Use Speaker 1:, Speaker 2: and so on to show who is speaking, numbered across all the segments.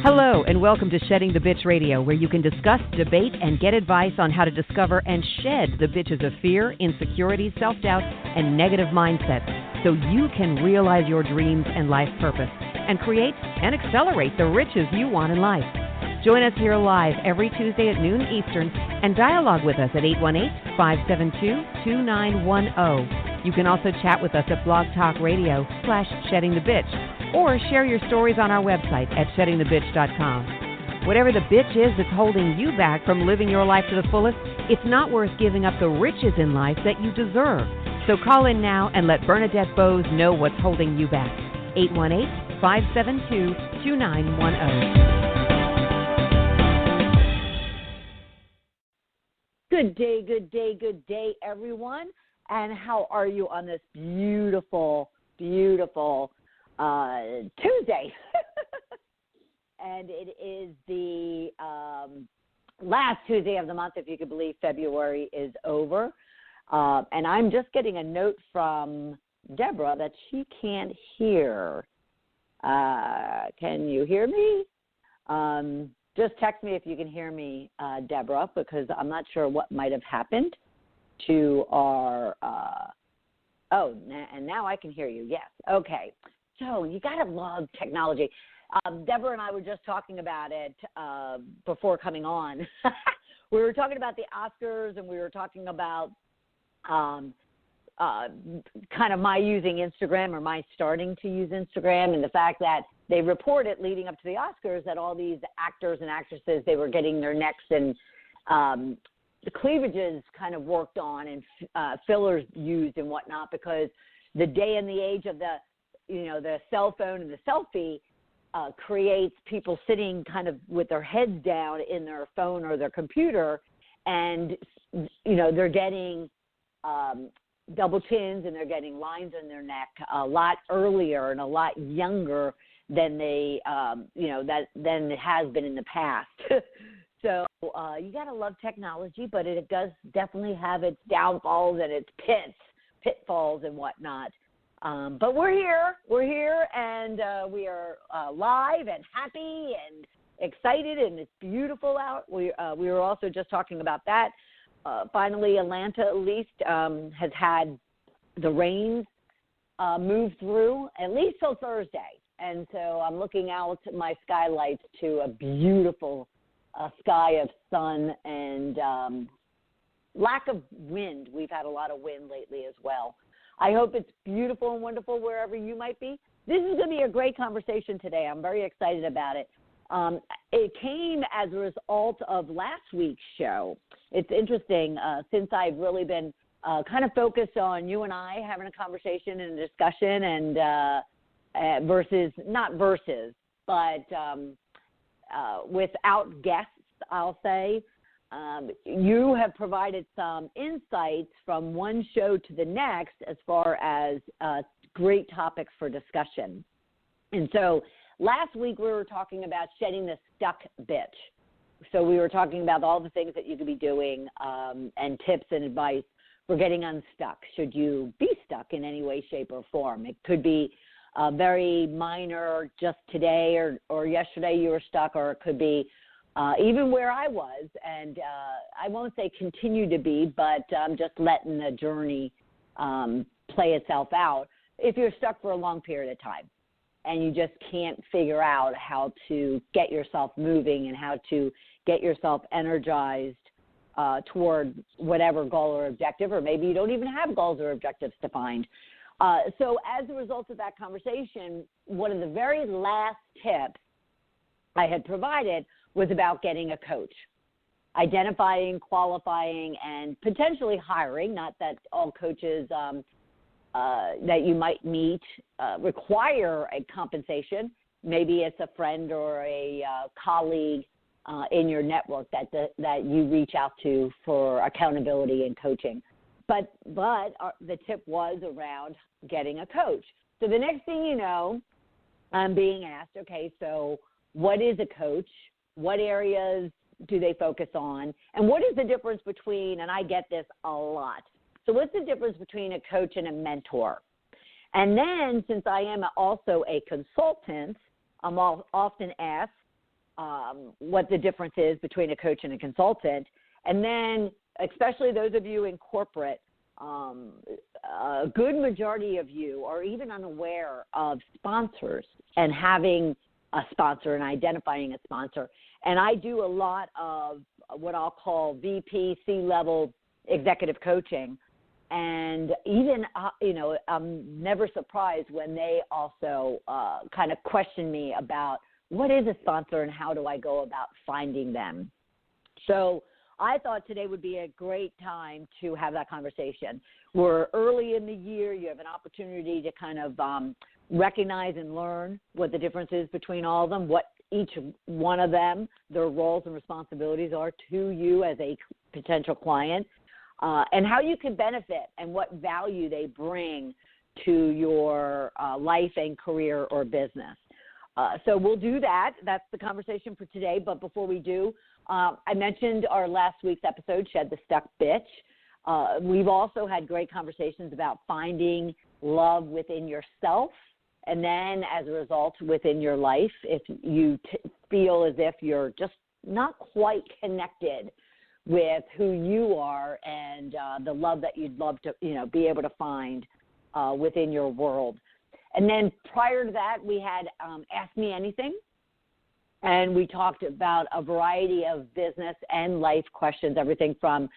Speaker 1: Hello, and welcome to Shedding the Bitch Radio, where you can discuss, debate, and get advice on how to discover and shed the bitches of fear, insecurity, self-doubt, and negative mindsets so you can realize your dreams and life purpose and create and accelerate the riches you want in life. Join us here live every Tuesday at noon Eastern and dialogue with us at 818-572-2910. You can also chat with us at Blog Talk Radio /SheddingTheBitch or share your stories on our website at sheddingthebitch.com. Whatever the bitch is that's holding you back from living your life to the fullest, it's not worth giving up the riches in life that you deserve. So call in now and let Bernadette Boas know what's holding you back. 818-572-2910.
Speaker 2: Good day, everyone. And how are you on this beautiful Tuesday? And it is the last Tuesday of the month, if you can believe February is over. And I'm just getting a note from Deborah that she can't hear. Can you hear me? Just text me if you can hear me, Deborah, because I'm not sure what might have happened to our and now I can hear you. Yes. Okay. So you got to love technology. Deborah and I were just talking about it before coming on. We were talking about the Oscars, and we were talking about kind of my using Instagram, or my starting to use Instagram, and the fact that they reported leading up to the Oscars that all these actors and actresses, they were getting their necks and the cleavages kind of worked on and fillers used and whatnot, because the day and the age of the cell phone and the selfie creates people sitting kind of with their heads down in their phone or their computer, and they're getting double chins and they're getting lines in their neck a lot earlier and a lot younger than they than it has been in the past. So you got to love technology, but it does definitely have its downfalls and its pitfalls and whatnot. But we're here, and we are live and happy and excited, and it's beautiful out. We were also just talking about that. Finally, Atlanta at least has had the rains move through, at least till Thursday. And so I'm looking out my skylights to a beautiful sky of sun and lack of wind. We've had a lot of wind lately as well. I hope it's beautiful and wonderful wherever you might be. This is going to be a great conversation today. I'm very excited about it. It came as a result of last week's show. It's interesting, since I've really been kind of focused on you and I having a conversation and a discussion, and but without guests, I'll say. You have provided some insights from one show to the next as far as great topics for discussion. And so last week we were talking about shedding the stuck bitch. So we were talking about all the things that you could be doing and tips and advice for getting unstuck. Should you be stuck in any way, shape, or form? It could be very minor, just today or yesterday you were stuck, or it could be even where I was, and I won't say continue to be, but just letting the journey play itself out. If you're stuck for a long period of time and you just can't figure out how to get yourself moving and how to get yourself energized toward whatever goal or objective, or maybe you don't even have goals or objectives defined. So as a result of that conversation, one of the very last tips I had provided was about getting a coach, identifying, qualifying, and potentially hiring. Not that all coaches that you might meet require a compensation. Maybe it's a friend or a colleague in your network that you reach out to for accountability and coaching. But the tip was around getting a coach. So the next thing you know, I'm being asked, okay, so what is a coach? What areas do they focus on? And what is the difference between, and I get this a lot, so what's the difference between a coach and a mentor? And then, since I am also a consultant, I'm often asked, what the difference is between a coach and a consultant. And then, especially those of you in corporate, a good majority of you are even unaware of sponsors and having a sponsor and identifying a sponsor. And I do a lot of what I'll call VP, C-level executive coaching. And even, I'm never surprised when they also kind of question me about what is a sponsor and how do I go about finding them. So I thought today would be a great time to have that conversation. We're early in the year. You have an opportunity to kind of recognize and learn what the difference is between all of them, what each one of them, their roles and responsibilities are to you as a potential client, and how you can benefit and what value they bring to your life and career or business. So we'll do that. That's the conversation for today. But before we do, I mentioned our last week's episode, Shed the Stuck Bitch. We've also had great conversations about finding love within yourself and then, as a result, within your life. If you feel as if you're just not quite connected with who you are and the love that you'd love to, be able to find within your world. And then prior to that, we had Ask Me Anything. And we talked about a variety of business and life questions, everything from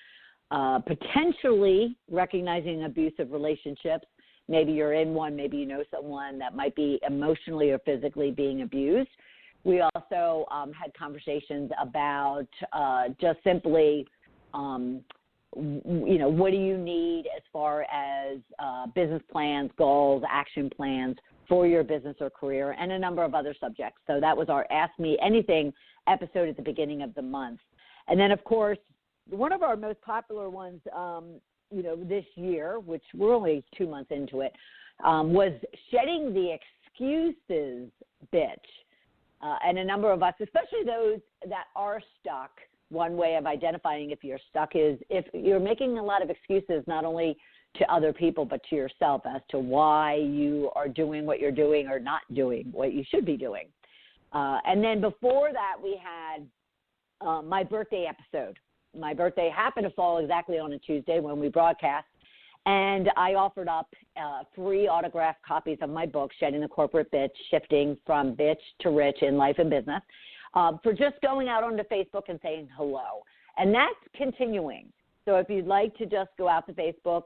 Speaker 2: potentially recognizing abusive relationships. Maybe you're in one, maybe you know someone that might be emotionally or physically being abused. We also had conversations about just simply, what do you need as far as business plans, goals, action plans for your business or career, and a number of other subjects. So that was our Ask Me Anything episode at the beginning of the month. And then, of course, one of our most popular ones, this year, which we're only 2 months into it, was Shedding the Excuses Bitch. And a number of us, especially those that are stuck, one way of identifying if you're stuck is if you're making a lot of excuses, not only to other people, but to yourself as to why you are doing what you're doing or not doing what you should be doing. And then before that, we had my birthday episode. My birthday happened to fall exactly on a Tuesday when we broadcast, and I offered up 3 autographed copies of my book, Shedding the Corporate Bitch, Shifting from Bitch to Rich in Life and Business, for just going out onto Facebook and saying hello. And that's continuing. So if you'd like to just go out to Facebook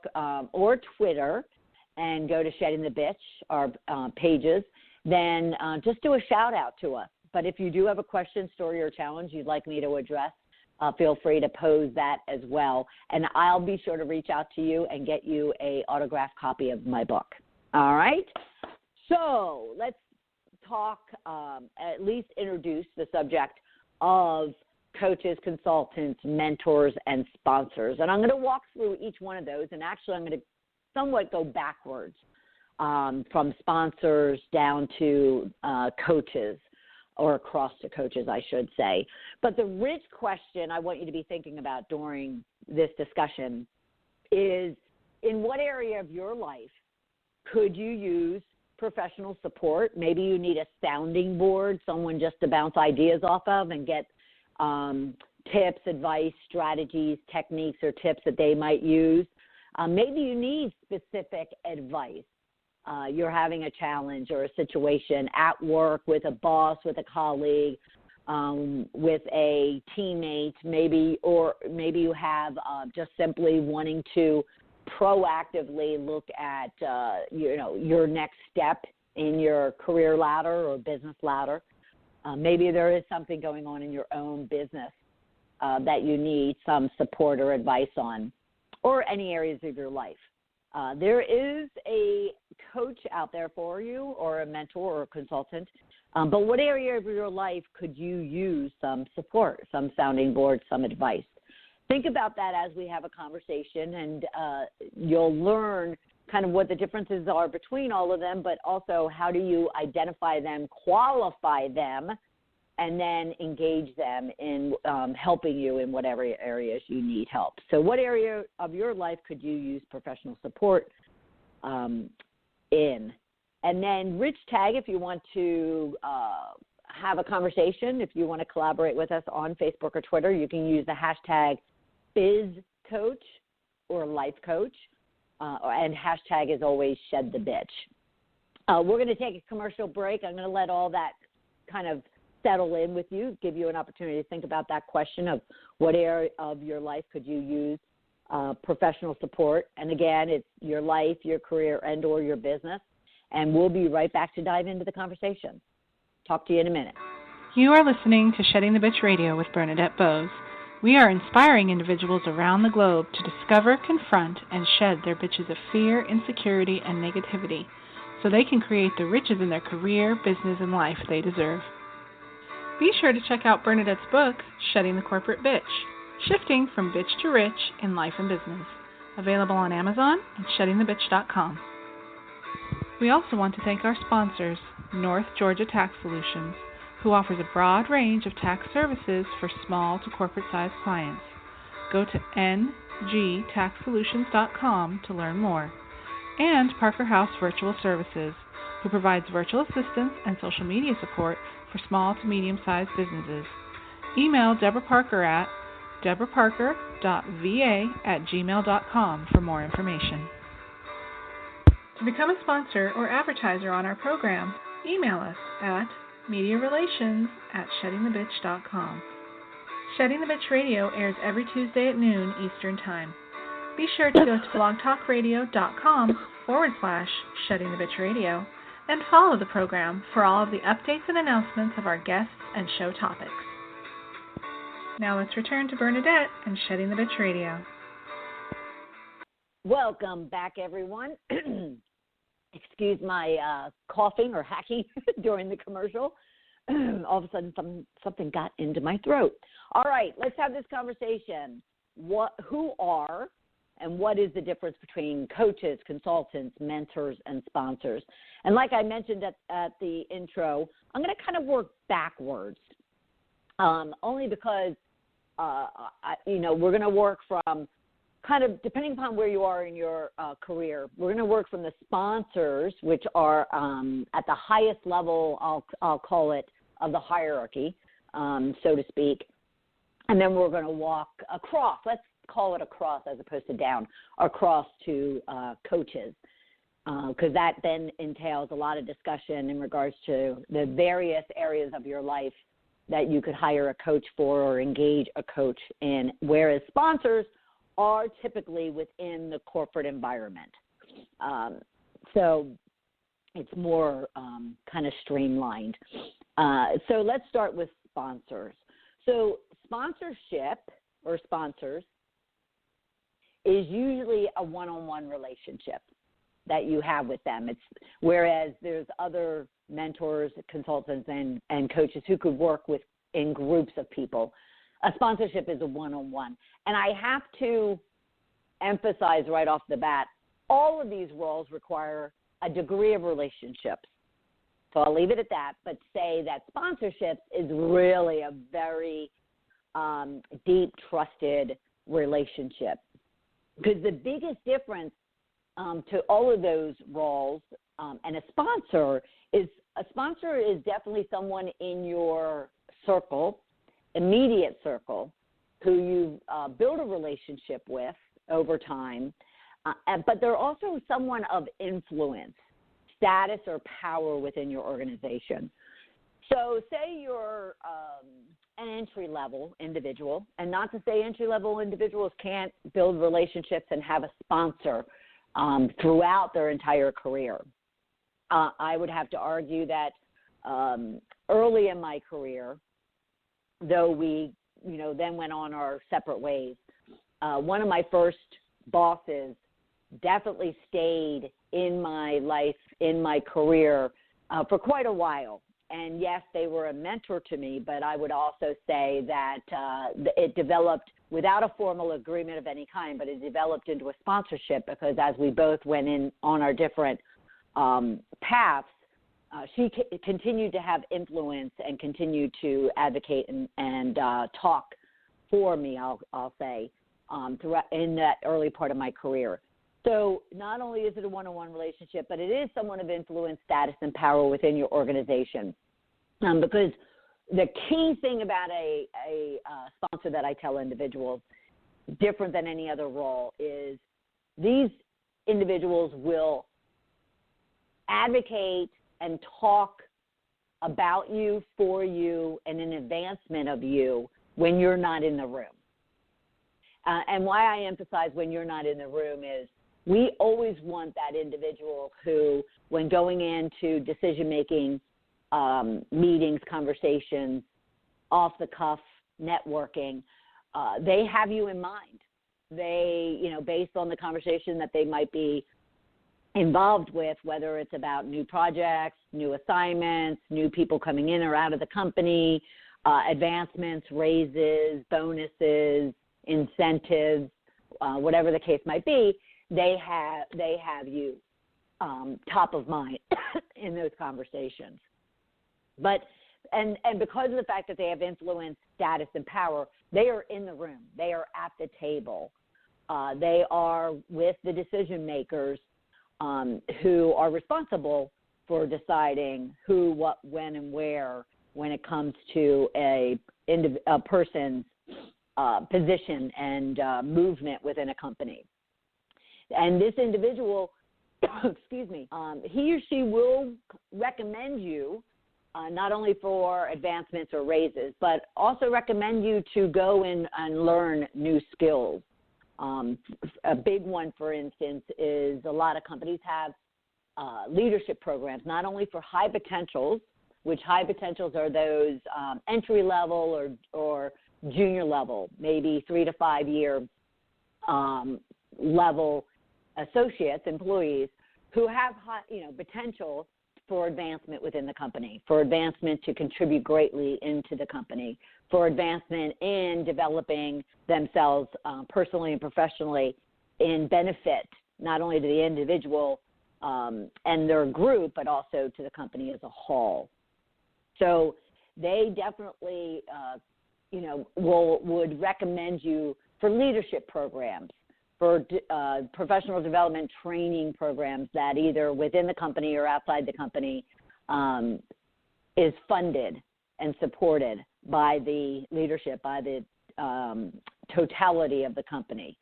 Speaker 2: or Twitter and go to Shedding the Bitch, our pages, then just do a shout out to us. But if you do have a question, story, or challenge you'd like me to address, feel free to pose that as well. And I'll be sure to reach out to you and get you an autographed copy of my book. All right? So let's talk, at least introduce the subject of coaches, consultants, mentors, and sponsors. And I'm going to walk through each one of those. And actually, I'm going to somewhat go backwards from sponsors down to coaches, or across to coaches, I should say. But the rich question I want you to be thinking about during this discussion is, in what area of your life could you use professional support? Maybe you need a sounding board, someone just to bounce ideas off of and get tips, advice, strategies, techniques, or tips that they might use. Maybe you need specific advice. You're having a challenge or a situation at work with a boss, with a colleague, with a teammate, maybe you have just simply wanting to proactively look at, your next step in your career ladder or business ladder. Maybe there is something going on in your own business that you need some support or advice on, or any areas of your life. There is a coach out there for you, or a mentor or a consultant, but what area of your life could you use some support, some sounding board, some advice? Think about that as we have a conversation, and you'll learn kind of what the differences are between all of them, but also how do you identify them, qualify them, and then engage them in helping you in whatever areas you need help. So what area of your life could you use professional support in? And then rich tag if you want to have a conversation, if you want to collaborate with us on Facebook or Twitter, you can use the hashtag BizCoach or LifeCoach, and hashtag is always ShedTheBitch. We're going to take a commercial break. I'm going to let all that kind of settle in with you, give you an opportunity to think about that question of what area of your life could you use professional support. And again, it's your life, your career, and or your business. And we'll be right back to dive into the conversation. Talk to you in a minute.
Speaker 3: You are listening to Shedding the Bitch Radio with Bernadette Boas. We are inspiring individuals around the globe to discover, confront, and shed their bitches of fear, insecurity, and negativity so they can create the riches in their career, business, and life they deserve. Be sure to check out Bernadette's book, Shedding the Corporate Bitch, Shifting from Bitch to Rich in Life and Business, available on Amazon and sheddingthebitch.com. We also want to thank our sponsors, North Georgia Tax Solutions, who offers a broad range of tax services for small to corporate-sized clients. Go to ngtaxsolutions.com to learn more. And Parker House Virtual Services, who provides virtual assistance and social media support for small to medium-sized businesses. Email Deborah Parker at deborahparker.va@gmail.com for more information. To become a sponsor or advertiser on our program, email us at mediarelations@sheddingthebitch.com. Shedding the Bitch Radio airs every Tuesday at noon Eastern Time. Be sure to go to blogtalkradio.com/sheddingthebitchradio and follow the program for all of the updates and announcements of our guests and show topics. Now let's return to Bernadette and Shedding the Bitch Radio.
Speaker 2: Welcome back, everyone. Excuse my coughing or hacking during the commercial. All of a sudden, something got into my throat. All right, let's have this conversation. Who are and what is the difference between coaches, consultants, mentors, and sponsors? And like I mentioned at the intro, I'm going to kind of work backwards, only because, we're going to work from kind of, depending upon where you are in your career, we're going to work from the sponsors, which are at the highest level, I'll call it, of the hierarchy, so to speak. And then we're going to walk across, let's call it across as opposed to down, across to coaches, because that then entails a lot of discussion in regards to the various areas of your life that you could hire a coach for or engage a coach in, whereas sponsors are typically within the corporate environment. So it's more kind of streamlined. So let's start with sponsors. So sponsorship or sponsors is usually a one-on-one relationship that you have with them. Whereas there's other mentors, consultants, and coaches who could work in groups of people. A sponsorship is a one-on-one. And I have to emphasize right off the bat, all of these roles require a degree of relationships. So I'll leave it at that, but say that sponsorships is really a very deep, trusted relationship. Because the biggest difference to all of those roles and a sponsor is definitely someone in your circle, immediate circle, who you build a relationship with over time, but they're also someone of influence, status, or power within your organization. So say you're an entry-level individual, and not to say entry-level individuals can't build relationships and have a sponsor throughout their entire career. I would have to argue that early in my career, though we, then went on our separate ways, one of my first bosses definitely stayed in my life, in my career for quite a while. And yes, they were a mentor to me, but I would also say that it developed without a formal agreement of any kind, but it developed into a sponsorship because as we both went in on our different paths, she continued to have influence and continued to advocate and talk for me, I'll say, throughout in that early part of my career. So not only is it a one-on-one relationship, but it is someone of influence, status, and power within your organization. Because the key thing about a sponsor that I tell individuals, different than any other role, is these individuals will advocate and talk about you, for you, and in advancement of you when you're not in the room. And why I emphasize when you're not in the room is we always want that individual who, when going into decision-making meetings, conversations, off-the-cuff networking, they have you in mind. They, based on the conversation that they might be involved with, whether it's about new projects, new assignments, new people coming in or out of the company, advancements, raises, bonuses, incentives, whatever the case might be, they have you top of mind in those conversations. But and because of the fact that they have influence, status, and power, they are in the room. They are at the table. They are with the decision makers who are responsible for deciding who, what, when, and where when it comes to a person's position and movement within a company. And this individual, excuse me, he or she will recommend you not only for advancements or raises, but also recommend you to go in and learn new skills. A big one, for instance, is a lot of companies have leadership programs, not only for high potentials, which high potentials are those entry level or junior level, maybe 3 to 5 year level associates, employees who have high, potential for advancement within the company, for advancement to contribute greatly into the company, for advancement in developing themselves personally and professionally in benefit, not only to the individual and their group, but also to the company as a whole. So they definitely, would recommend you for leadership programs, for professional development training programs that either within the company or outside the company is funded and supported by the leadership, by the totality of the company.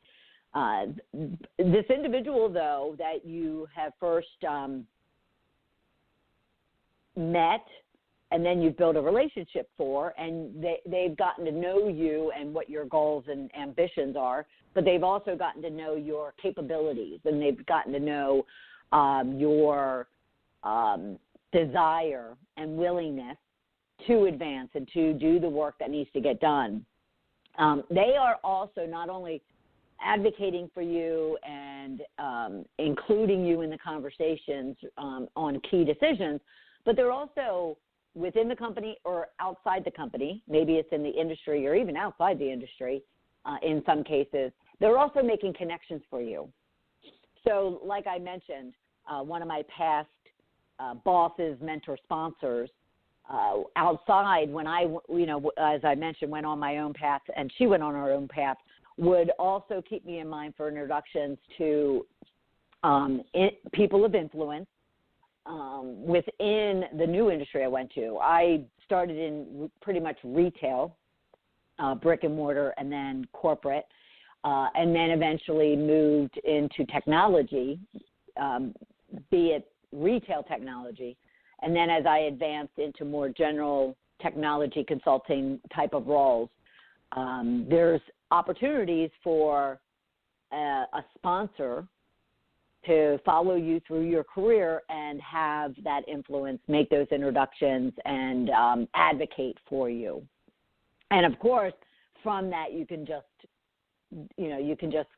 Speaker 2: This individual, though, that you have first met and then you've built a relationship for, and they've gotten to know you and what your goals and ambitions are, but they've also gotten to know your capabilities, and they've gotten to know your desire and willingness to advance and to do the work that needs to get done. They are also not only advocating for you and including you in the conversations on key decisions, but they're also within the company or outside the company, maybe it's in the industry or even outside the industry in some cases, they're also making connections for you. So like I mentioned, one of my past bosses, mentor sponsors, outside when I, as I mentioned, went on my own path and she went on her own path, would also keep me in mind for introductions to people of influence within the new industry I went to. I started in pretty much retail, brick and mortar, and then corporate, and then eventually moved into technology, be it retail technology. And then as I advanced into more general technology consulting type of roles, there's opportunities for a sponsor to follow you through your career and have that influence, make those introductions, and advocate for you. And of course, from that, you can just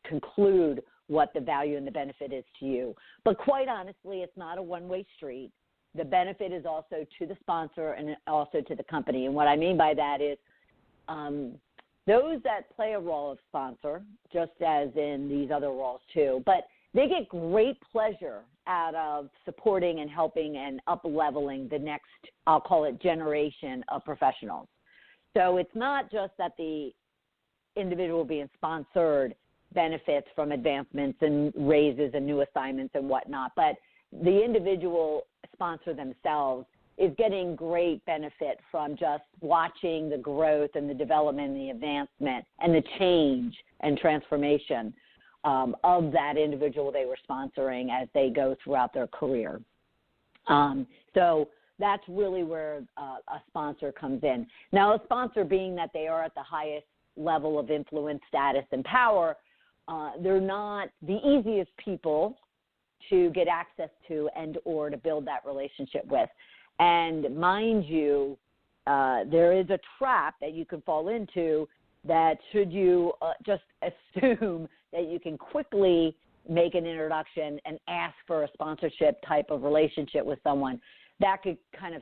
Speaker 2: conclude what the value and the benefit is to you. But quite honestly, it's not a one-way street. The benefit is also to the sponsor and also to the company. And what I mean by that is those that play a role of sponsor, just as in these other roles too, but they get great pleasure out of supporting and helping and up-leveling the next, I'll call it, generation of professionals. So it's not just that the individual being sponsored benefits from advancements and raises and new assignments and whatnot, but the individual sponsor themselves is getting great benefit from just watching the growth and the development and the advancement and the change and transformation of that individual they were sponsoring as they go throughout their career. So that's really where a sponsor comes in. Now, a sponsor, being that they are at the highest level of influence, status, and power, they're not the easiest people to get access to and or to build that relationship with. And mind you, there is a trap that you can fall into that should you just assume that you can quickly make an introduction and ask for a sponsorship type of relationship with someone, that could kind of,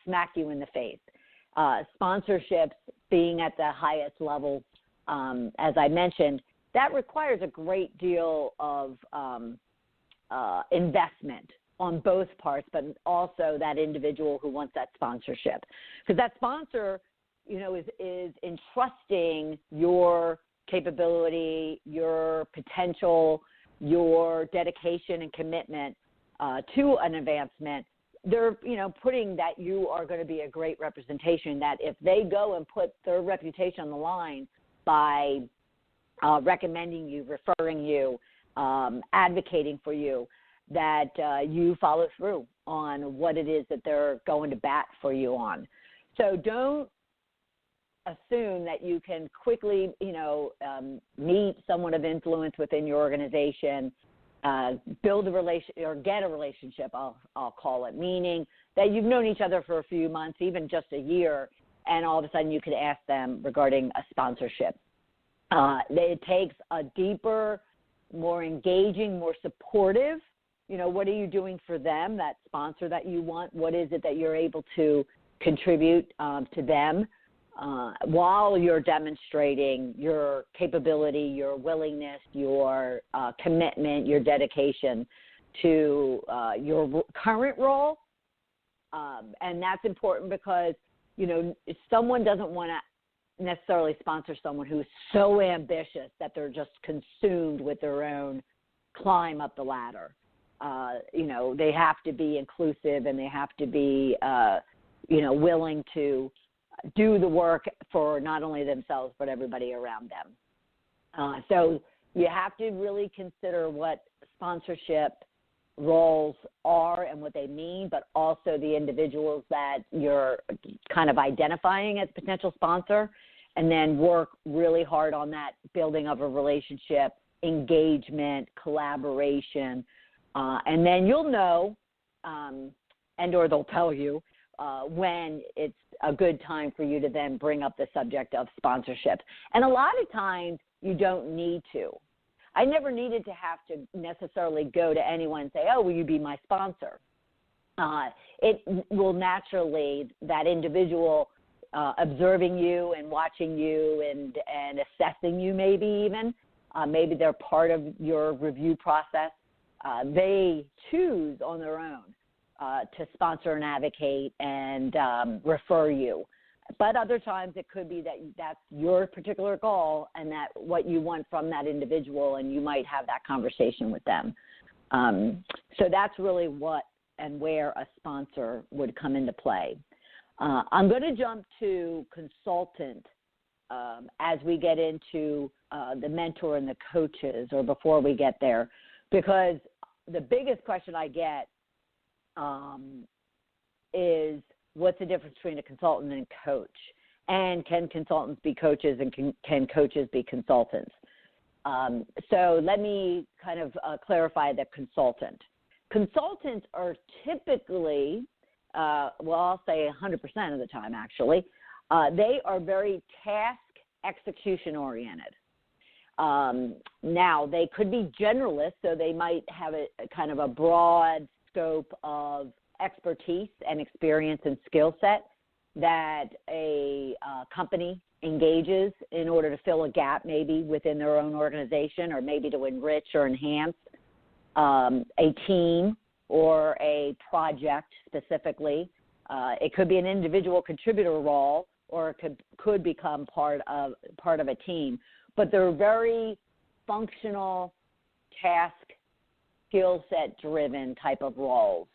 Speaker 2: smack you in the face. Sponsorships being at the highest level, as I mentioned, that requires a great deal of investment on both parts, but also that individual who wants that sponsorship. Because that sponsor, is entrusting your capability, your potential, your dedication and commitment to an advancement. They're, putting that you are going to be a great representation, that if they go and put their reputation on the line by recommending you, referring you, advocating for you, that you follow through on what it is that they're going to bat for you on. So don't assume that you can quickly, meet someone of influence within your organization, build a relation or get a relationship, I'll call it, meaning that you've known each other for a few months, even just a year, and all of a sudden you could ask them regarding a sponsorship. It takes a deeper, more engaging, more supportive, what are you doing for them, that sponsor that you want? What is it that you're able to contribute to them while you're demonstrating your capability, your willingness, your commitment, your dedication to your current role? And that's important because, if someone doesn't want to necessarily sponsor someone who's so ambitious that they're just consumed with their own climb up the ladder. They have to be inclusive, and they have to be, willing to do the work for not only themselves but everybody around them. So you have to really consider what sponsorship roles are and what they mean, but also the individuals that you're kind of identifying as potential sponsor, and then work really hard on that building of a relationship, engagement, collaboration, and then you'll know, and or they'll tell you, when it's a good time for you to then bring up the subject of sponsorship. And a lot of times you don't need to. I never needed to have to necessarily go to anyone and say, oh, will you be my sponsor? It will naturally, that individual observing you and watching you and assessing you maybe even, maybe they're part of your review process. They choose on their own to sponsor and advocate and refer you. But other times it could be that that's your particular goal and that what you want from that individual, and you might have that conversation with them. So that's really what and where a sponsor would come into play. I'm going to jump to consultant as we get into the mentor and the coaches, or before we get there, because the biggest question I get is, what's the difference between a consultant and a coach? And can consultants be coaches, and can coaches be consultants? So let me kind of clarify the consultant. Consultants are typically, I'll say 100% of the time actually, they are very task execution oriented. Now, they could be generalists, so they might have a kind of a broad scope of expertise and experience and skill set that a company engages in order to fill a gap maybe within their own organization, or maybe to enrich or enhance a team or a project specifically. It could be an individual contributor role, or it could become part of a team. But they're very functional, task, skill set driven type of roles.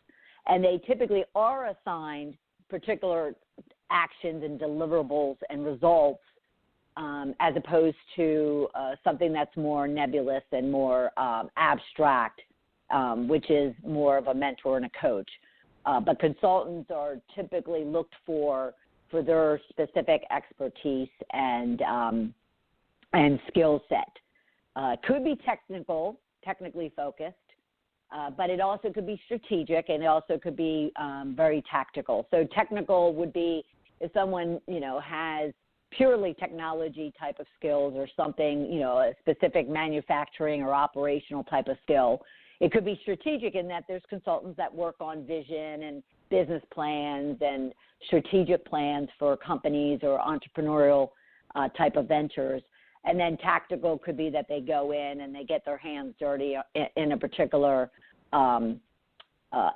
Speaker 2: and they typically are assigned particular actions and deliverables and results as opposed to something that's more nebulous and more abstract, which is more of a mentor and a coach. But consultants are typically looked for their specific expertise and skill set. Could be technically focused, but it also could be strategic, and it also could be very tactical. So technical would be if someone, has purely technology type of skills or something, a specific manufacturing or operational type of skill. It could be strategic in that there's consultants that work on vision and business plans and strategic plans for companies or entrepreneurial type of ventures. And then tactical could be that they go in and they get their hands dirty in a particular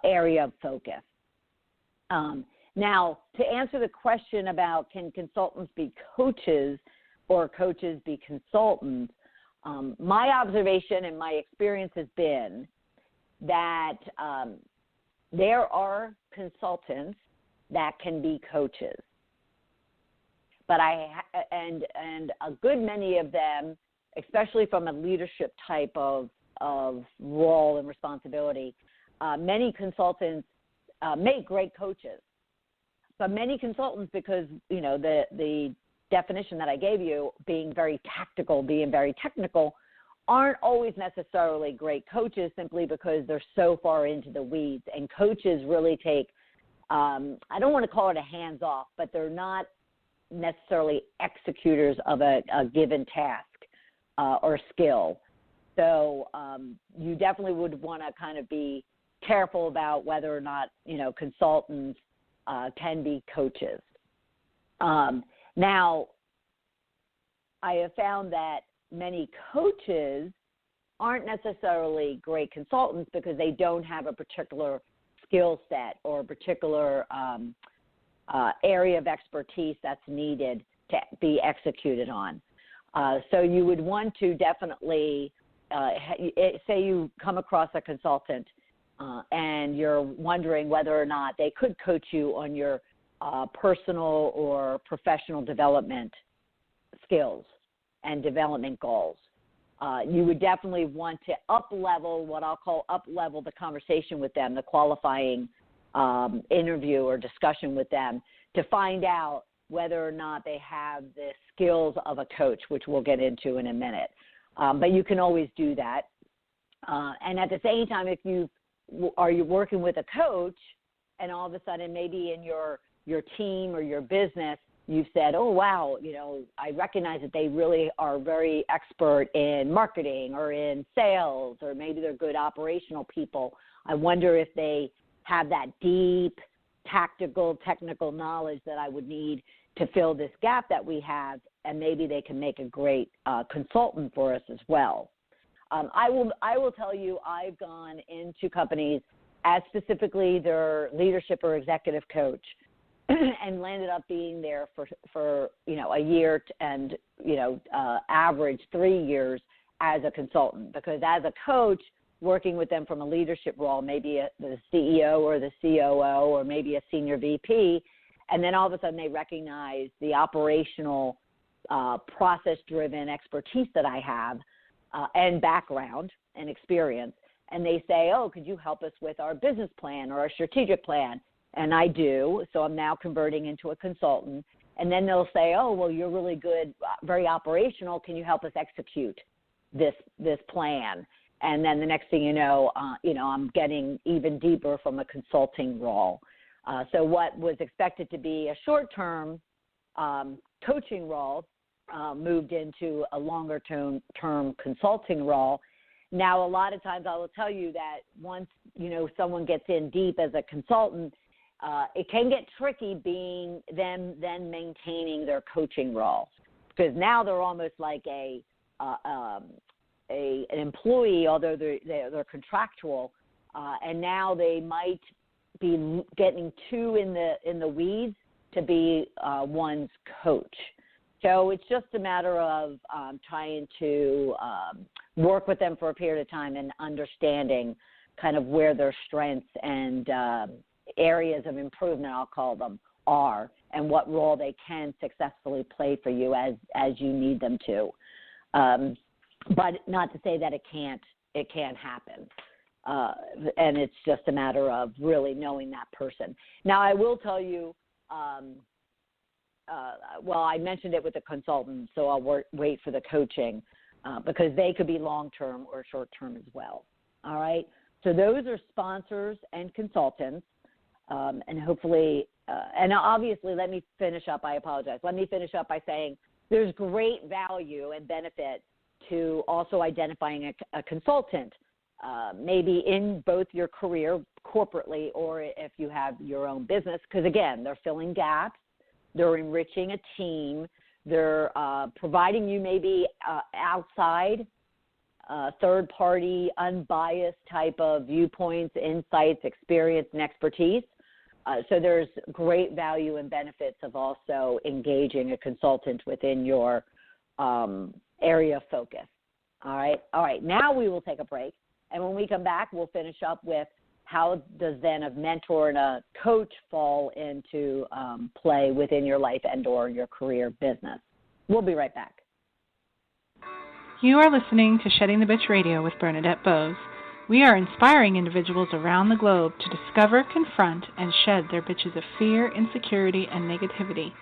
Speaker 2: area of focus. Now, to answer the question about can consultants be coaches or coaches be consultants, my observation and my experience has been that there are consultants that can be coaches. But and a good many of them, especially from a leadership type of role and responsibility, many consultants make great coaches. But many consultants, because the definition that I gave you, being very tactical, being very technical, aren't always necessarily great coaches simply because they're so far into the weeds. And coaches really take, I don't want to call it a hands-off, but they're not necessarily executors of a given task or skill. So you definitely would want to kind of be careful about whether or not, consultants can be coaches. Now, I have found that many coaches aren't necessarily great consultants because they don't have a particular skill set or a particular area of expertise that's needed to be executed on. So you would want to definitely, say you come across a consultant and you're wondering whether or not they could coach you on your personal or professional development skills and development goals. You would definitely want to up-level, what I'll call up-level the conversation with them, the qualifying interview or discussion with them to find out whether or not they have the skills of a coach, which we'll get into in a minute. But you can always do that. And at the same time, if you are working with a coach and all of a sudden maybe in your team or your business, you've said, oh, wow, I recognize that they really are very expert in marketing or in sales, or maybe they're good operational people. I wonder if they have that deep tactical, technical knowledge that I would need to fill this gap that we have, and maybe they can make a great consultant for us as well. I will tell you, I've gone into companies as specifically their leadership or executive coach, and landed up being there for a year and average 3 years as a consultant, because as a coach, working with them from a leadership role, maybe the CEO or the COO or maybe a senior VP, and then all of a sudden they recognize the operational process-driven expertise that I have and background and experience, and they say, oh, could you help us with our business plan or our strategic plan? And I do, so I'm now converting into a consultant. And then they'll say, oh, well, you're really good, very operational. Can you help us execute this plan? And then the next thing you know, I'm getting even deeper from a consulting role. So what was expected to be a short-term coaching role moved into a longer-term consulting role. Now, a lot of times I will tell you that once, someone gets in deep as a consultant, it can get tricky being them then maintaining their coaching role, because now they're almost like an employee, although they're contractual, and now they might be getting too in the weeds to be one's coach. So it's just a matter of trying to work with them for a period of time and understanding kind of where their strengths and areas of improvement, I'll call them, are, and what role they can successfully play for you as you need them to. But not to say that it can't happen. And it's just a matter of really knowing that person. Now, I will tell you, I mentioned it with the consultant, so I'll wait for the coaching because they could be long-term or short-term as well. All right? So those are sponsors and consultants, and hopefully, and obviously, let me finish up. I apologize. Let me finish up by saying there's great value and benefit to also identifying a consultant, maybe in both your career corporately or if you have your own business, because, again, they're filling gaps, they're enriching a team, they're providing you maybe outside, third-party, unbiased type of viewpoints, insights, experience, and expertise. So there's great value and benefits of also engaging a consultant within your area of focus. All right. Now we will take a break. And when we come back, we'll finish up with how does then a mentor and a coach fall into play within your life and or your career business. We'll be right back.
Speaker 3: You are listening to Shedding the Bitch Radio with Bernadette Boas. We are inspiring individuals around the globe to discover, confront, and shed their bitches of fear, insecurity, and negativity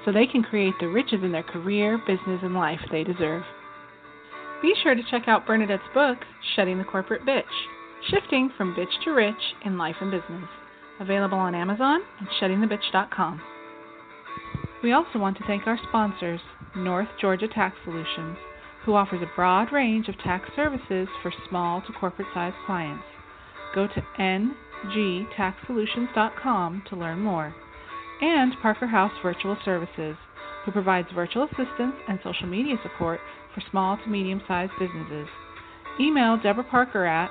Speaker 3: so they can create the riches in their career, business, and life they deserve. Be sure to check out Bernadette's book, Shedding the Corporate Bitch, Shifting from Bitch to Rich in Life and Business, available on Amazon and sheddingthebitch.com. We also want to thank our sponsors, North Georgia Tax Solutions, who offers a broad range of tax services for small to corporate-sized clients. Go to ngtaxsolutions.com to learn more. And Parker House Virtual Services, who provides virtual assistance and social media support for small to medium-sized businesses. Email Deborah Parker at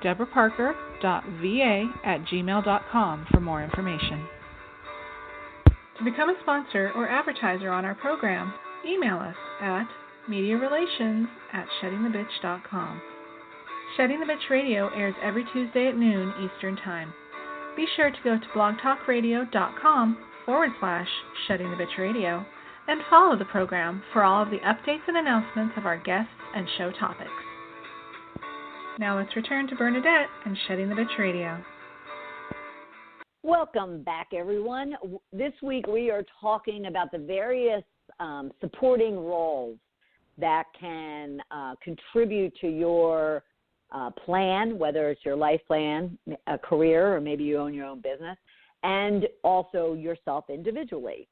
Speaker 3: deborahparker.va@gmail.com for more information. To become a sponsor or advertiser on our program, email us at mediarelations@sheddingthebitch.com. Shedding the Bitch Radio airs every Tuesday at noon Eastern Time. Be sure to go to blogtalkradio.com/Shedding the Bitch Radio and follow the program for all of the updates and announcements of our guests and show topics. Now let's return to Bernadette and Shedding the Bitch Radio.
Speaker 2: Welcome back, everyone. This week we are talking about the various supporting roles that can contribute to your plan, whether it's your life plan, a career, or maybe you own your own business, and also yourself individually,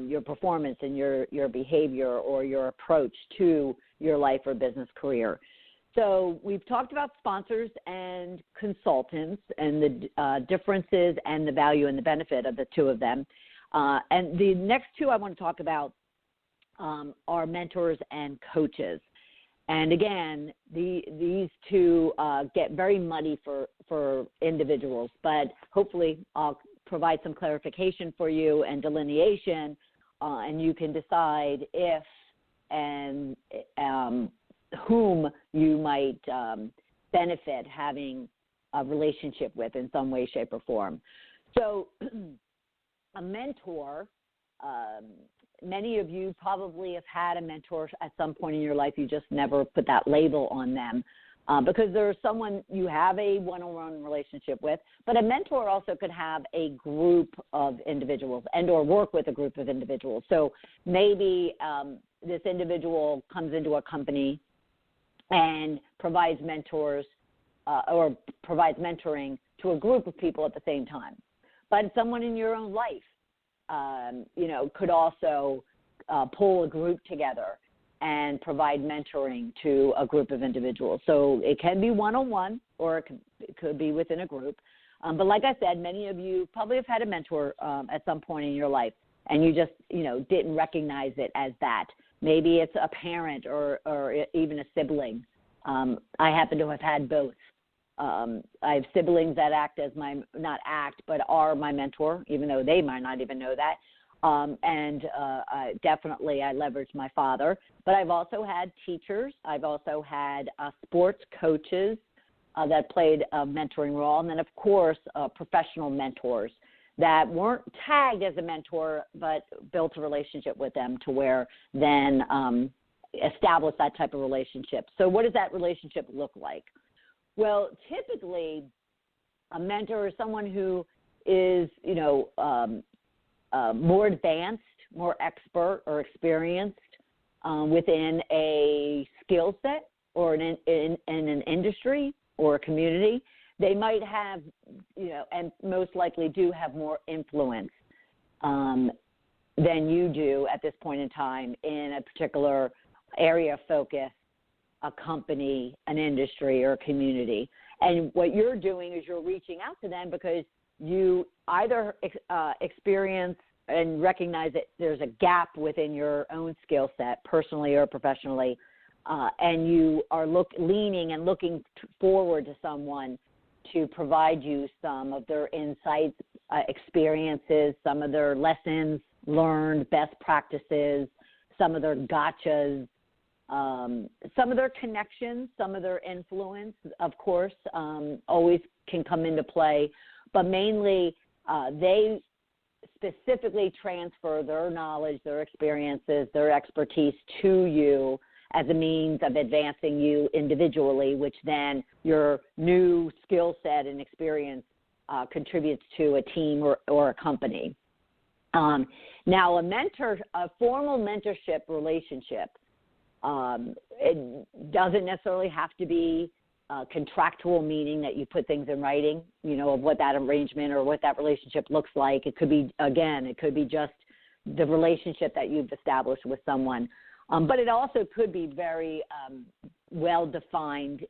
Speaker 2: your performance and your behavior or your approach to your life or business career. So we've talked about sponsors and consultants and the differences and the value and the benefit of the two of them. And the next two I want to talk about are mentors and coaches. And again, these two get very muddy for individuals, but hopefully I'll provide some clarification for you and delineation, and you can decide if and whom you might benefit having a relationship with in some way, shape, or form. So a mentor, many of you probably have had a mentor at some point in your life. You just never put that label on them because there's someone you have a one-on-one relationship with, but a mentor also could have a group of individuals and or work with a group of individuals. So maybe this individual comes into a company and provides mentors or provides mentoring to a group of people at the same time. But someone in your own life, could also pull a group together and provide mentoring to a group of individuals. So it can be one-on-one or it could be within a group. But like I said, many of you probably have had a mentor at some point in your life, and you just, didn't recognize it as that. Maybe it's a parent or even a sibling. I happen to have had both. I have siblings that act as but are my mentor, even though they might not even know that. Definitely I leverage my father. But I've also had teachers. I've also had sports coaches, that played a mentoring role. And then, of course, professional mentors that weren't tagged as a mentor but built a relationship with them to where then establish that type of relationship. So what does that relationship look like? Well, typically a mentor is someone who is, more advanced, more expert or experienced within a skill set or in an industry or a community. They might have, and most likely do have more influence than you do at this point in time in a particular area of focus, a company, an industry, or a community. And what you're doing is you're reaching out to them because you either experience and recognize that there's a gap within your own skill set, personally or professionally, and you are leaning and looking forward to someone to provide you some of their insights, experiences, some of their lessons learned, best practices, some of their gotchas, some of their connections, some of their influence, of course, always can come into play. But mainly, they specifically transfer their knowledge, their experiences, their expertise to you as a means of advancing you individually, which then your new skill set and experience contributes to a team or a company. Now, a formal mentorship relationship, it doesn't necessarily have to be contractual, meaning that you put things in writing, of what that arrangement or what that relationship looks like. It could be, just the relationship that you've established with someone. But it also could be very well-defined,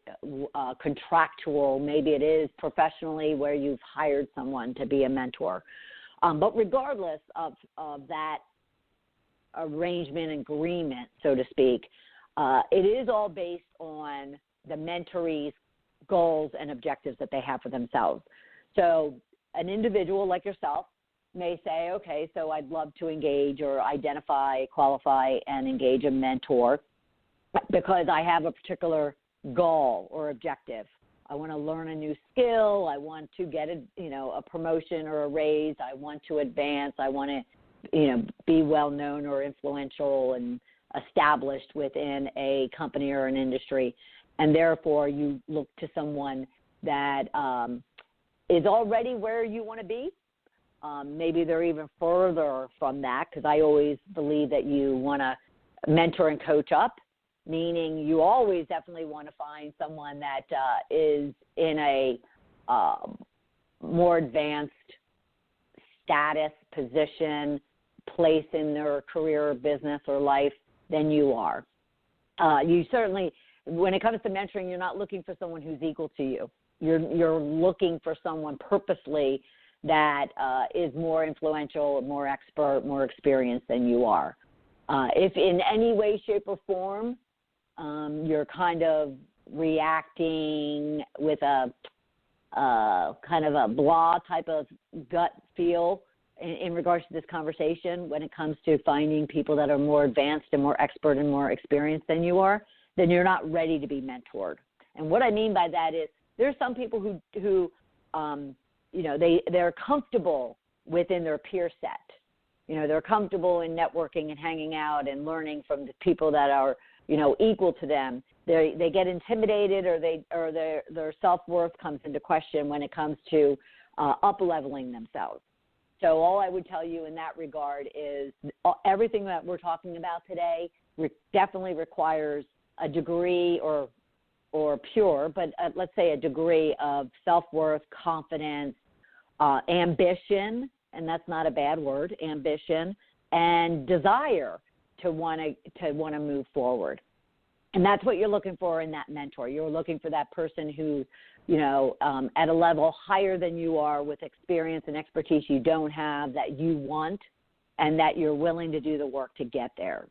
Speaker 2: contractual. Maybe it is professionally where you've hired someone to be a mentor. But regardless of that arrangement, agreement, so to speak, it is all based on the mentoree's goals and objectives that they have for themselves. So an individual like yourself may say, okay, so I'd love to engage or identify, qualify, and engage a mentor because I have a particular goal or objective. I want to learn a new skill. I want to get a promotion or a raise. I want to advance. I want to, be well-known or influential and established within a company or an industry. And therefore, you look to someone that is already where you want to be. Maybe they're even further from that, because I always believe that you want to mentor and coach up, meaning you always definitely want to find someone that is in a more advanced status, position, place in their career, business, or life than you are. You certainly, when it comes to mentoring, you're not looking for someone who's equal to you. You're looking for someone purposely that is more influential, more expert, more experienced than you are. If in any way, shape, or form you're kind of reacting with a kind of a blah type of gut feel in regards to this conversation when it comes to finding people that are more advanced and more expert and more experienced than you are, then you're not ready to be mentored. And what I mean by that is there's some people who they're comfortable within their peer set. They're comfortable in networking and hanging out and learning from the people that are, equal to them. They get intimidated or their self-worth comes into question when it comes to up-leveling themselves. So all I would tell you in that regard is everything that we're talking about today definitely requires a degree or pure, but let's say a degree of self-worth, confidence, ambition, and that's not a bad word, ambition, and desire to want to move forward. And that's what you're looking for in that mentor. You're looking for that person who, at a level higher than you are with experience and expertise you don't have that you want and that you're willing to do the work to get there.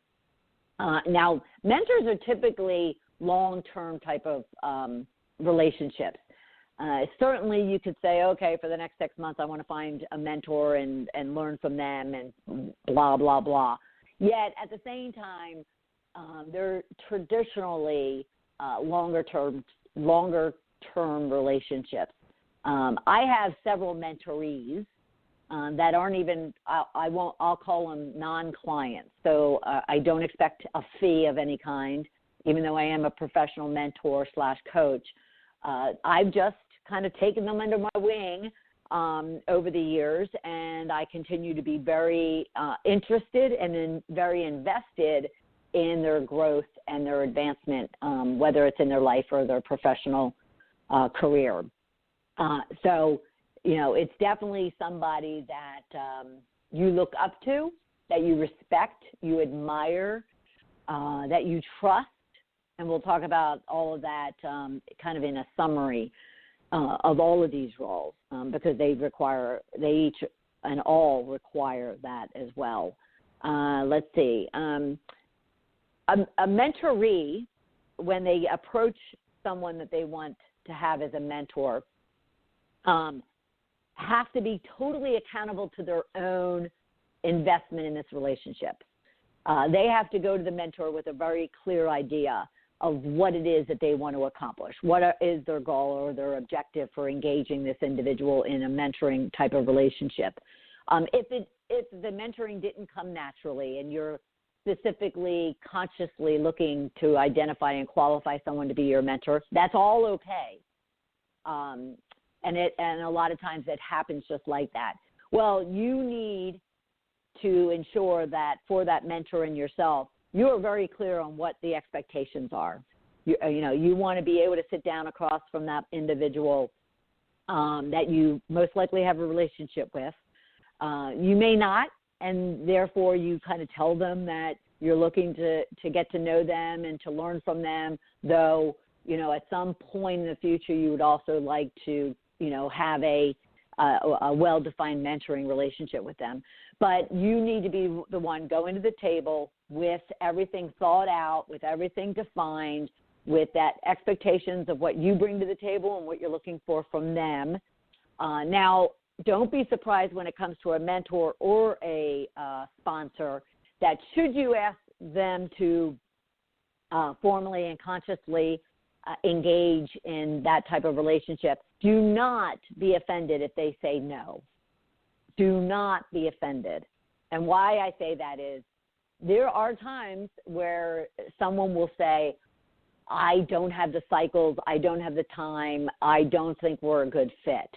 Speaker 2: Now, mentors are typically long-term type of relationships. Certainly you could say, okay, for the next 6 months I want to find a mentor and learn from them and blah, blah, blah. Yet at the same time, they're traditionally longer long-term relationships. I have several mentorees that aren't even, I'll call them non-clients. So I don't expect a fee of any kind, even though I am a professional mentor / coach. I've just kind of taken them under my wing over the years, and I continue to be very interested and very invested in their growth and their advancement, whether it's in their life or their professional career. So, it's definitely somebody that you look up to, that you respect, you admire, that you trust, and we'll talk about all of that kind of in a summary of all of these roles because they each and all require that as well. Let's see. A mentoree, when they approach someone that they want to have as a mentor, have to be totally accountable to their own investment in this relationship. They have to go to the mentor with a very clear idea of what it is that they want to accomplish. What is their goal or their objective for engaging this individual in a mentoring type of relationship? If the mentoring didn't come naturally and you're specifically consciously looking to identify and qualify someone to be your mentor, that's all okay. And a lot of times it happens just like that. Well, you need to ensure that for that mentor and yourself, you are very clear on what the expectations are. You want to be able to sit down across from that individual that you most likely have a relationship with. You may not, and therefore you kind of tell them that you're looking to get to know them and to learn from them, though, at some point in the future you would also like to, have a well-defined mentoring relationship with them. But you need to be the one going to the table with everything thought out, with everything defined, with that expectations of what you bring to the table and what you're looking for from them. Now, don't be surprised when it comes to a mentor or a sponsor that should you ask them to formally and consciously engage in that type of relationship, do not be offended if they say no. Do not be offended. And why I say that is there are times where someone will say, I don't have the cycles, I don't have the time, I don't think we're a good fit.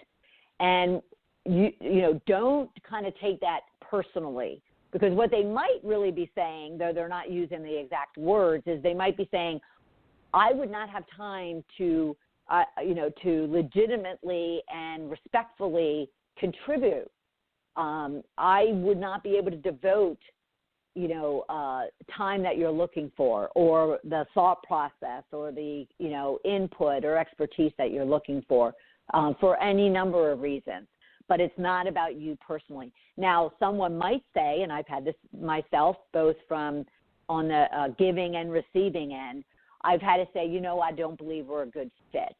Speaker 2: And you don't kind of take that personally, because what they might really be saying, though they're not using the exact words, is they might be saying, I would not have time to legitimately and respectfully contribute. I would not be able to devote, time that you're looking for, or the thought process, or the, input or expertise that you're looking for any number of reasons. But it's not about you personally. Now, someone might say, and I've had this myself, both from on the giving and receiving end, I've had to say, I don't believe we're a good fit.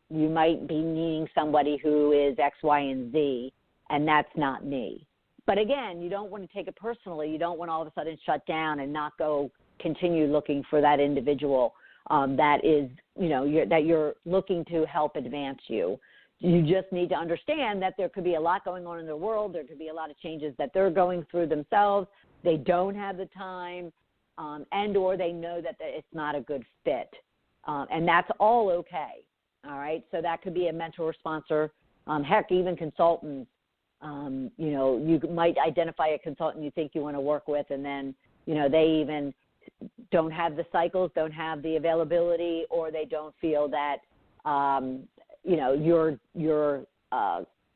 Speaker 2: You might be needing somebody who is X, Y, and Z, and that's not me. But again, you don't want to take it personally. You don't want all of a sudden shut down and not continue looking for that individual that is, that you're looking to help advance you. You just need to understand that there could be a lot going on in their world. There could be a lot of changes that they're going through themselves. They don't have the time, and or they know that it's not a good fit. And that's all okay, all right? So that could be a mentor or sponsor, heck, even consultants. You might identify a consultant you think you want to work with, and then, they even don't have the cycles, don't have the availability, or they don't feel that,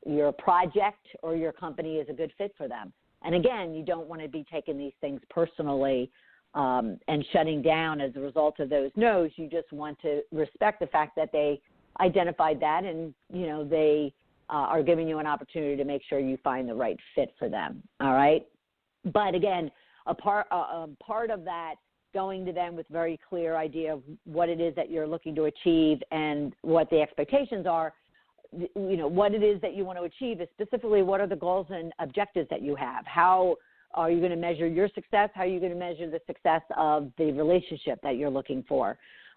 Speaker 2: your project or your company is a good fit for them. And again, you don't want to be taking these things personally and shutting down as a result of those no's. You just want to respect the fact that they identified that, and, they are giving you an opportunity to make sure you find the right fit for them, all right? But again, a part of that, going to them with very clear idea of what it is that you're looking to achieve and what the expectations are, what it is that you want to achieve is specifically what are the goals and objectives that you have. How are you going to measure your success? How are you going to measure the success of the relationship that you're looking for?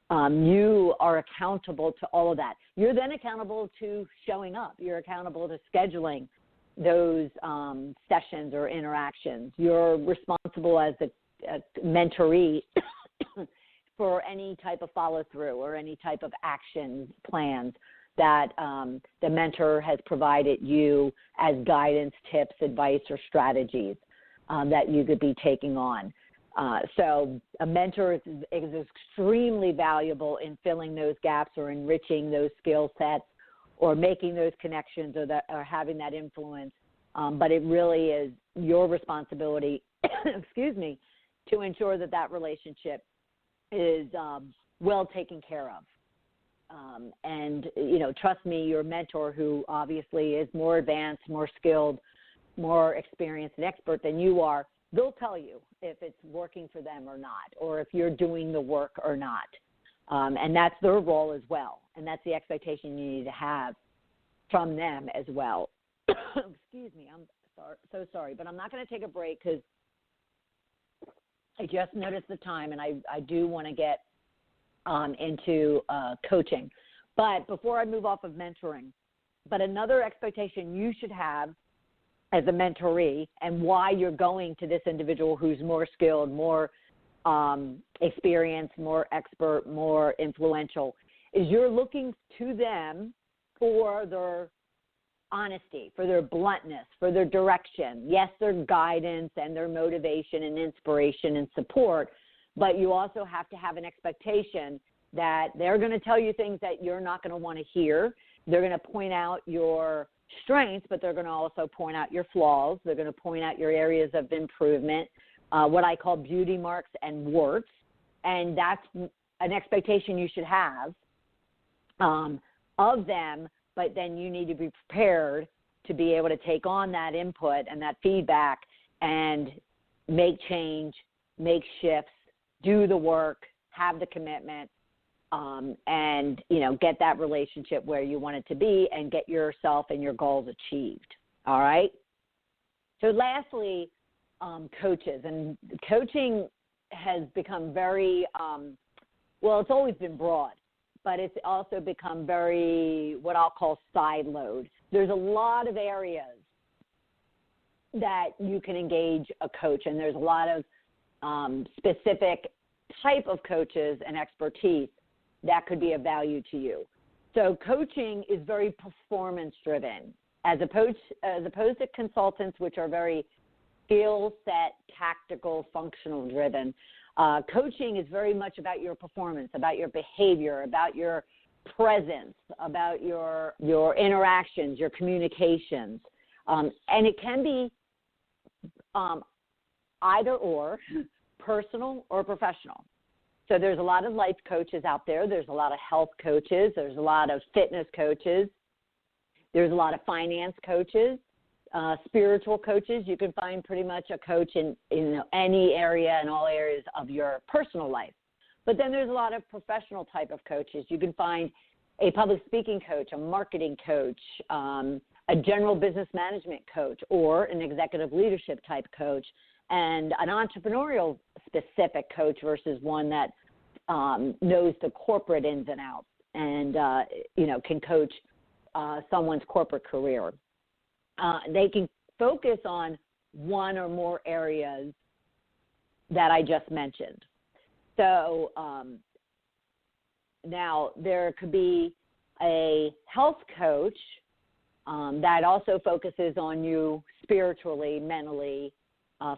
Speaker 2: You are accountable to all of that. You're then accountable to showing up. You're accountable to scheduling those sessions or interactions. You're responsible as a mentoree for any type of follow-through or any type of action plans that the mentor has provided you as guidance, tips, advice, or strategies that you could be taking on. So a mentor is extremely valuable in filling those gaps or enriching those skill sets or making those connections or having that influence. But it really is your responsibility, to ensure that relationship is well taken care of. And, trust me, your mentor, who obviously is more advanced, more skilled, more experienced and expert than you are, they'll tell you if it's working for them or not, or if you're doing the work or not. And that's their role as well. And that's the expectation you need to have from them as well. Excuse me, I'm so sorry, but I'm not going to take a break because I just noticed the time, and I do want to get into coaching. But before I move off of mentoring, but another expectation you should have as a mentoree, and why you're going to this individual who's more skilled, more experienced, more expert, more influential, is you're looking to them for their honesty, for their bluntness, for their direction. Yes, their guidance and their motivation and inspiration and support, but you also have to have an expectation that they're going to tell you things that you're not going to want to hear. They're going to point out your strengths, but they're going to also point out your flaws. They're going to point out your areas of improvement, what I call beauty marks and warts. And that's an expectation you should have of them, but then you need to be prepared to be able to take on that input and that feedback and make change, make shifts, do the work, have the commitment, and, get that relationship where you want it to be and get yourself and your goals achieved. All right? So lastly, coaches. And coaching has become very, it's always been broad, but it's also become very what I'll call siloed. There's a lot of areas that you can engage a coach, and there's a lot of specific type of coaches and expertise that could be of value to you. So coaching is very performance-driven, as opposed to consultants, which are very skill-set, tactical, functional-driven. Coaching is very much about your performance, about your behavior, about your presence, about your interactions, your communications. And it can be either or, personal or professional. So there's a lot of life coaches out there. There's a lot of health coaches. There's a lot of fitness coaches. There's a lot of finance coaches, spiritual coaches. You can find pretty much a coach in any area and all areas of your personal life. But then there's a lot of professional type of coaches. You can find a public speaking coach, a marketing coach, a general business management coach, or an executive leadership type coach, and an entrepreneurial specific coach versus one that knows the corporate ins and outs and, can coach someone's corporate career. They can focus on one or more areas that I just mentioned. So now there could be a health coach that also focuses on you spiritually, mentally,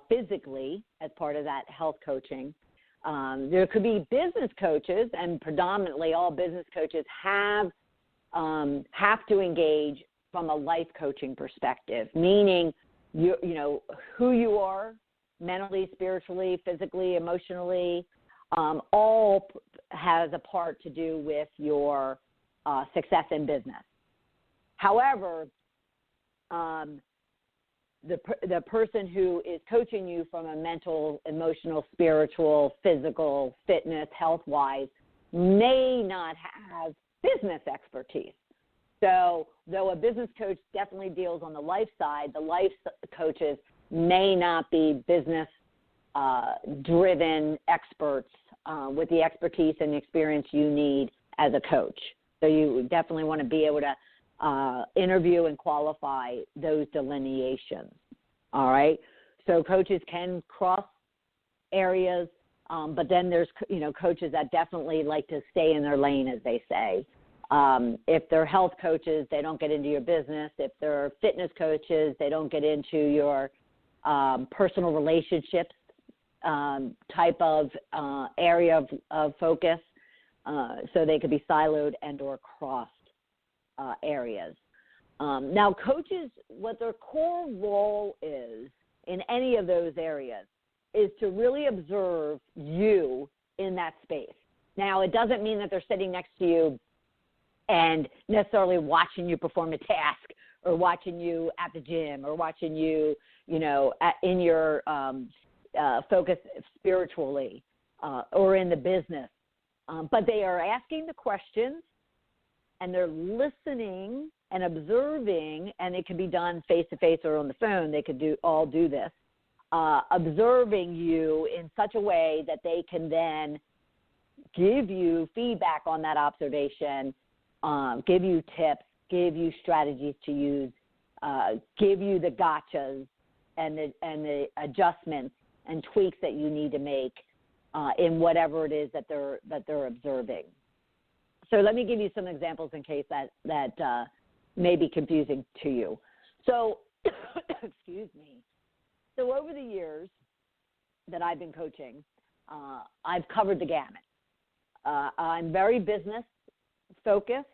Speaker 2: physically as part of that health coaching. There could be business coaches, and predominantly all business coaches have to engage from a life coaching perspective, meaning who you are mentally, spiritually, physically, emotionally, all has a part to do with your success in business. However, the person who is coaching you from a mental, emotional, spiritual, physical, fitness, health-wise may not have business expertise. So though a business coach definitely deals on the life side, the life coaches may not be business driven experts with the expertise and experience you need as a coach. So you definitely want to be able to interview and qualify those delineations. All right. So coaches can cross areas, but then there's, coaches that definitely like to stay in their lane, as they say. If they're health coaches, they don't get into your business. If they're fitness coaches, they don't get into your personal relationships type of area of focus. So they could be siloed and or crossed areas. Now, coaches, what their core role is in any of those areas is to really observe you in that space. Now, it doesn't mean that they're sitting next to you and necessarily watching you perform a task or watching you at the gym or watching you, in your focus spiritually or in the business. But they are asking the questions and they're listening and observing, and it can be done face-to-face or on the phone. They could do this, observing you in such a way that they can then give you feedback on that observation, give you tips, give you strategies to use, give you the gotchas and the adjustments and tweaks that you need to make in whatever it is that they're observing. So let me give you some examples in case that may be confusing to you. So, excuse me. So over the years that I've been coaching, I've covered the gamut. I'm very business focused,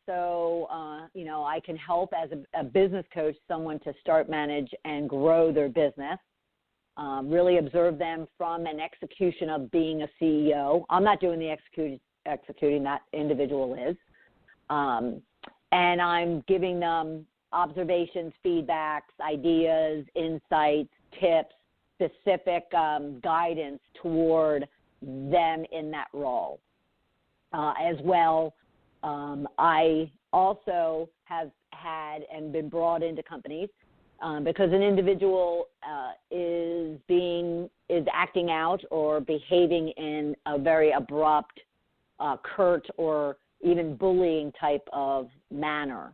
Speaker 2: so I can help as a business coach someone to start, manage, and grow their business. Really observe them from an execution of being a CEO. I'm not doing the executing, that individual is. And I'm giving them observations, feedbacks, ideas, insights, tips, specific guidance toward them in that role. As well, I also have had and been brought into companies because an individual is acting out or behaving in a very abrupt, curt, or even bullying type of manner.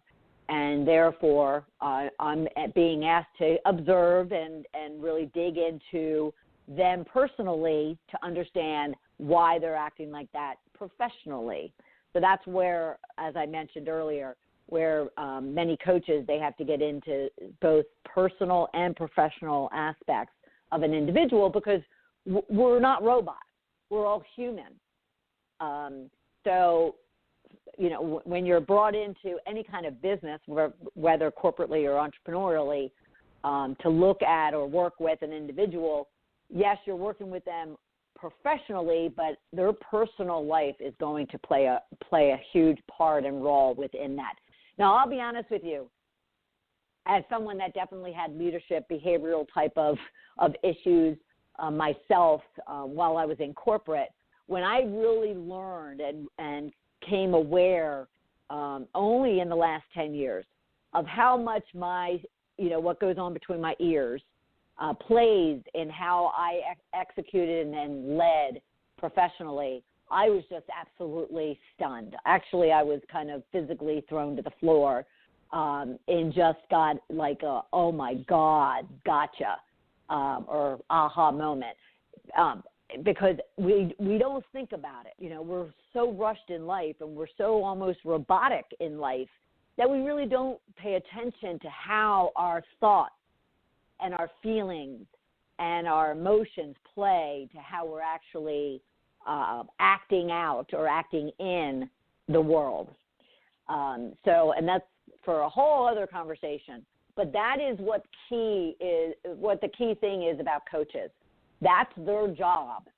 Speaker 2: And therefore, I'm being asked to observe and really dig into them personally to understand why they're acting like that professionally. So that's where, as I mentioned earlier, where many coaches, they have to get into both personal and professional aspects of an individual because we're not robots. We're all human. So, when you're brought into any kind of business, whether corporately or entrepreneurially, to look at or work with an individual, yes, you're working with them professionally, but their personal life is going to play a huge part and role within that. Now, I'll be honest with you, as someone that definitely had leadership, behavioral type of issues myself while I was in corporate, when I really learned and came aware only in the last 10 years of how much what goes on between my ears plays in how I executed and led professionally, I was just absolutely stunned. Actually, I was kind of physically thrown to the floor and just got like a, oh my God, gotcha, or aha moment. Because we don't think about it. We're so rushed in life and we're so almost robotic in life that we really don't pay attention to how our thoughts and our feelings and our emotions play to how we're actually acting out or acting in the world. And that's for a whole other conversation. But that is what the key thing is about coaches. That's their job,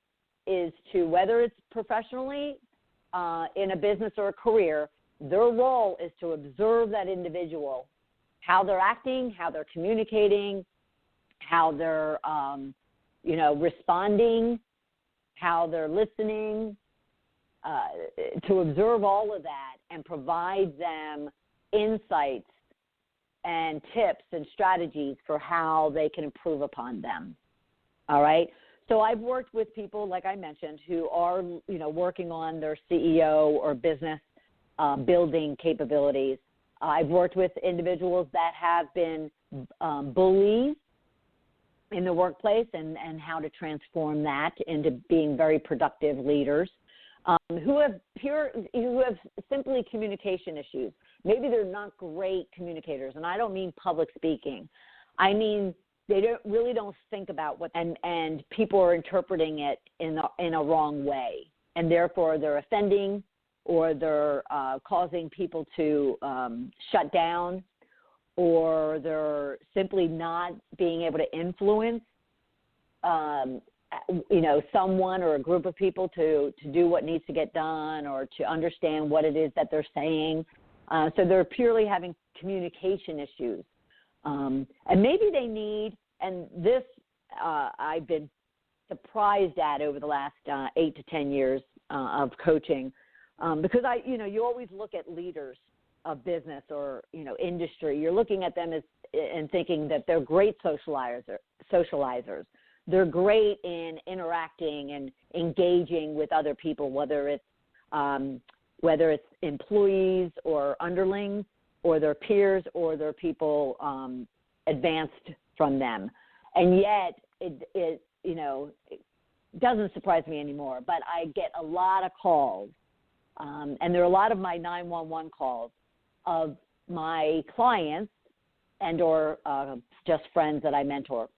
Speaker 2: is to, whether it's professionally in a business or a career, their role is to observe that individual, how they're acting, how they're communicating, how they're, responding, how they're listening, to observe all of that and provide them insights and tips and strategies for how they can improve upon them. All right. So I've worked with people, like I mentioned, who are, working on their CEO or business building capabilities. I've worked with individuals that have been bullies in the workplace and how to transform that into being very productive leaders, who have simply communication issues. Maybe they're not great communicators, and I don't mean public speaking. I mean they really don't think about what, and people are interpreting it in a wrong way, and therefore they're offending or they're causing people to shut down, or they're simply not being able to influence, someone or a group of people to do what needs to get done or to understand what it is that they're saying. So they're purely having communication issues. And maybe they need, and this I've been surprised at over the last 8 to 10 years of coaching, because you always look at leaders of business or, industry. You're looking at them and thinking that they're great socializers. They're great in interacting and engaging with other people, whether it's employees or underlings or their peers or their people advanced from them. And yet it doesn't surprise me anymore, but I get a lot of calls, and there are a lot of my 911 calls of my clients and or just friends that I mentor.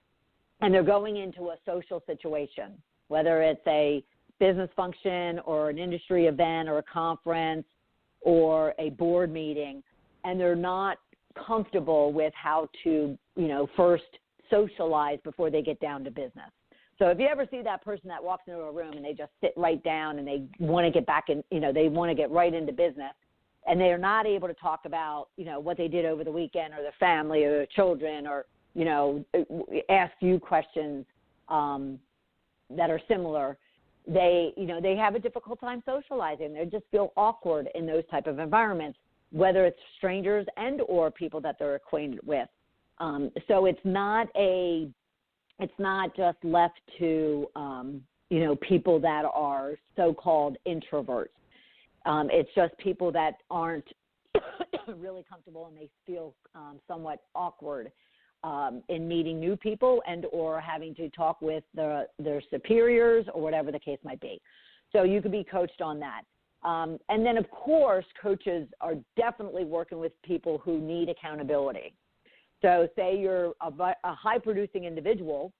Speaker 2: And they're going into a social situation, whether it's a business function or an industry event or a conference or a board meeting, and they're not comfortable with how to, first socialize before they get down to business. So if you ever see that person that walks into a room and they just sit right down and they want to get back in, they want to get right into business, and they are not able to talk about, what they did over the weekend or their family or their children or, ask you questions that are similar, they have a difficult time socializing. They just feel awkward in those type of environments, whether it's strangers and or people that they're acquainted with. So it's not just left to, people that are so-called introverts. It's just people that aren't really comfortable and they feel somewhat awkward in meeting new people and or having to talk with their superiors or whatever the case might be. So you could be coached on that. And then, of course, coaches are definitely working with people who need accountability. So say you're a high-producing individual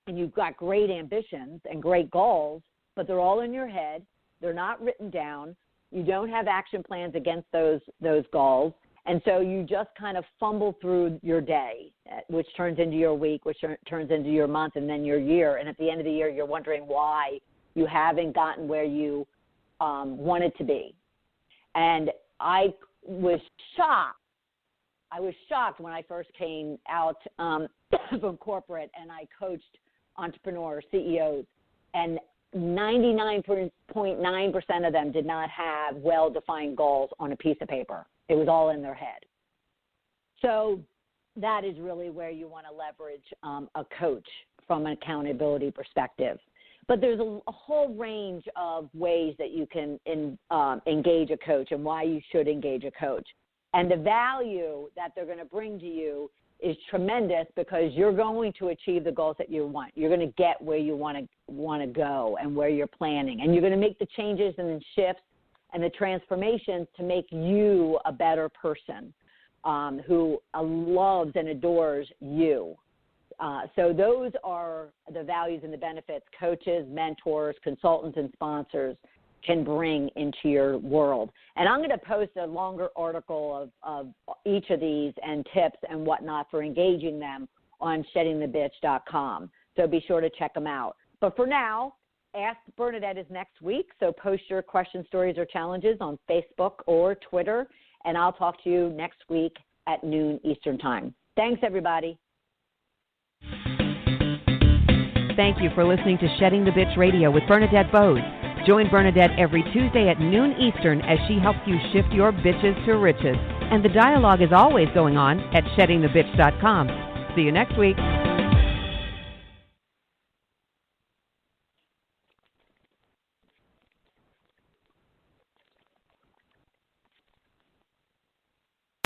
Speaker 2: and you've got great ambitions and great goals, but they're all in your head. They're not written down. You don't have action plans against those goals. And so you just kind of fumble through your day, which turns into your week, which turns into your month, and then your year. And at the end of the year, you're wondering why you haven't gotten where you wanted to be. And I was shocked. I was shocked when I first came out from corporate and I coached entrepreneurs, CEOs, and 99.9% of them did not have well-defined goals on a piece of paper. It was all in their head. So that is really where you want to leverage a coach from an accountability perspective. But there's a whole range of ways that you can engage a coach and why you should engage a coach. And the value that they're going to bring to you is tremendous because you're going to achieve the goals that you want. You're going to get where you want to go and where you're planning. And you're going to make the changes and the shifts and the transformations to make you a better person who loves and adores you. So those are the values and the benefits coaches, mentors, consultants, and sponsors can bring into your world. And I'm going to post a longer article of each of these and tips and whatnot for engaging them on sheddingthebitch.com. So be sure to check them out. But for now, Ask Bernadette is next week. So post your questions, stories, or challenges on Facebook or Twitter. And I'll talk to you next week at noon Eastern Time. Thanks, everybody.
Speaker 1: Thank you for listening to Shedding the Bitch Radio with Bernadette Boas. Join Bernadette every Tuesday at noon Eastern as she helps you shift your bitches to riches. And the dialogue is always going on at sheddingthebitch.com. See you next week.